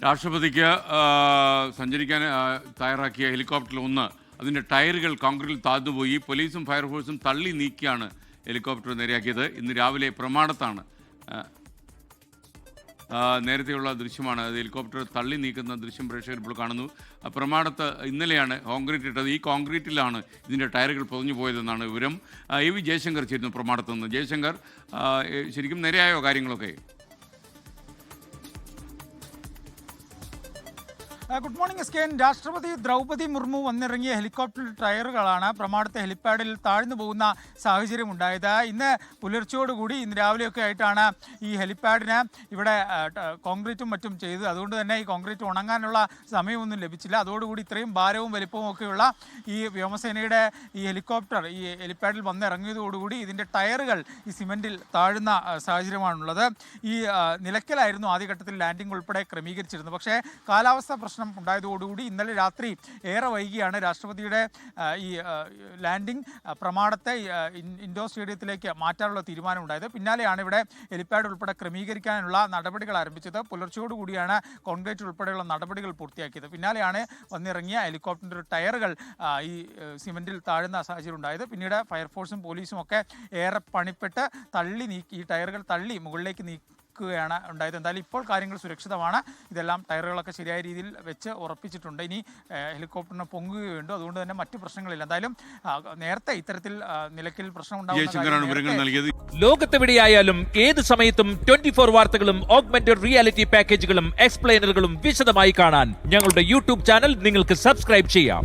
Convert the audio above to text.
രാഷ്ട്രപതിക്ക് സഞ്ചരിക്കാൻ തയ്യാറാക്കിയ ഹെലികോപ്റ്ററിൽ ഒന്ന് അതിൻ്റെ ടയറുകൾ കോൺക്രീറ്റിൽ താഴ്ന്നുപോയി. പോലീസും ഫയർഫോഴ്സും തള്ളി നീക്കിയാണ് ഹെലികോപ്റ്റർ നേരെയാക്കിയത്. ഇന്ന് രാവിലെ പ്രമാണത്താണ് നേരത്തെയുള്ള ദൃശ്യമാണ്. അത് ഹെലികോപ്റ്റർ തള്ളി നീക്കുന്ന ദൃശ്യം പ്രേക്ഷകർ ഇപ്പോൾ കാണുന്നു. പ്രമാണത്ത് ഇന്നലെയാണ് കോൺക്രീറ്റ് ഇട്ടത്. ഈ കോൺക്രീറ്റിലാണ് ഇതിൻ്റെ ടയറുകൾ പൊതിഞ്ഞു പോയതെന്നാണ് വിവരം. എ വി ജയശങ്കർ ചേരുന്നു പ്രമാണത്ത് നിന്ന്. ജയശങ്കർ, ശരിക്കും നേരെയായോ കാര്യങ്ങളൊക്കെ? ഗുഡ് മോർണിംഗ് എസ്കെൻ. രാഷ്ട്രപതി ദ്രൗപദി മുർമു വന്നിറങ്ങിയ ഹെലികോപ്റ്റർ ടയറുകളാണ് പ്രമാണത്തെ ഹെലിപ്പാഡിൽ താഴ്ന്നു പോകുന്ന സാഹചര്യം ഉണ്ടായത്. ഇന്ന് പുലർച്ചയോടുകൂടി ഇന്ന് രാവിലെയൊക്കെ ആയിട്ടാണ് ഈ ഹെലിപ്പാഡിന് ഇവിടെ കോൺക്രീറ്റും മറ്റും ചെയ്തത്. അതുകൊണ്ട് തന്നെ ഈ കോൺക്രീറ്റ് ഉണങ്ങാനുള്ള സമയമൊന്നും ലഭിച്ചില്ല. അതോടുകൂടി ഇത്രയും ഭാരവും വലിപ്പവും ഒക്കെയുള്ള ഈ വ്യോമസേനയുടെ ഈ ഹെലികോപ്റ്റർ ഈ ഹെലിപ്പാഡിൽ വന്നിറങ്ങിയതോടുകൂടി ഇതിൻ്റെ ടയറുകൾ ഈ സിമെൻറ്റിൽ താഴുന്ന സാഹചര്യമാണുള്ളത്. ഈ നിലയ്ക്കലായിരുന്നു ആദ്യഘട്ടത്തിൽ ലാൻഡിംഗ് ഉൾപ്പെടെ ക്രമീകരിച്ചിരുന്നത്. പക്ഷേ കാലാവസ്ഥ പ്രശ്നം ഉണ്ടായതോടുകൂടി ഇന്നലെ രാത്രി ഏറെ വൈകിയാണ് രാഷ്ട്രപതിയുടെ ഈ ലാൻഡിംഗ് പ്രമാണത്തെ ഇൻഡോർ സ്റ്റേഡിയത്തിലേക്ക് മാറ്റാനുള്ള തീരുമാനമുണ്ടായത്. പിന്നാലെയാണ് ഇവിടെ ഹെലിപ്പാഡ് ഉൾപ്പെടെ ക്രമീകരിക്കാനുള്ള നടപടികൾ ആരംഭിച്ചത്. പുലർച്ചയോടുകൂടിയാണ് കോൺക്രീറ്റ് ഉൾപ്പെടെയുള്ള നടപടികൾ പൂർത്തിയാക്കിയത്. പിന്നാലെയാണ് വന്നിറങ്ങിയ ഹെലികോപ്റ്ററിൻ്റെ ടയറുകൾ ഈ സിമെൻറ്റിൽ താഴുന്ന സാഹചര്യം ഉണ്ടായത്. പിന്നീട് ഫയർഫോഴ്സും പോലീസും ഒക്കെ ഏറെ പണിപ്പെട്ട് തള്ളി നീക്കി ഈ ടയറുകൾ തള്ളി മുകളിലേക്ക് ാണ് ഉണ്ടായത്. എന്തായാലും ഇപ്പോൾ കാര്യങ്ങൾ സുരക്ഷിതമാണ്. ഇതെല്ലാം ടയറുകളൊക്കെ ശരിയായ രീതിയിൽ വെച്ച് ഉറപ്പിച്ചിട്ടുണ്ട്. ഇനി ഹെലികോപ്റ്ററിന് പൊങ്ങുകയുണ്ട്. അതുകൊണ്ട് തന്നെ മറ്റു പ്രശ്നങ്ങളില്ല. എന്തായാലും നേരത്തെ ഇത്തരത്തിൽ നിലയ്ക്കൽ പ്രശ്നം ഉണ്ടാകും. ലോകത്തെവിടെയായാലും ഏത് സമയത്തും 24 വാർത്തകളും ഓഗ്മെന്റഡ് റിയാലിറ്റി പാക്കേജുകളും എക്സ്പ്ലെയിനറുകളും വിശദമായി കാണാൻ ഞങ്ങളുടെ യൂട്യൂബ് ചാനൽ നിങ്ങൾക്ക് സബ്സ്ക്രൈബ് ചെയ്യാം.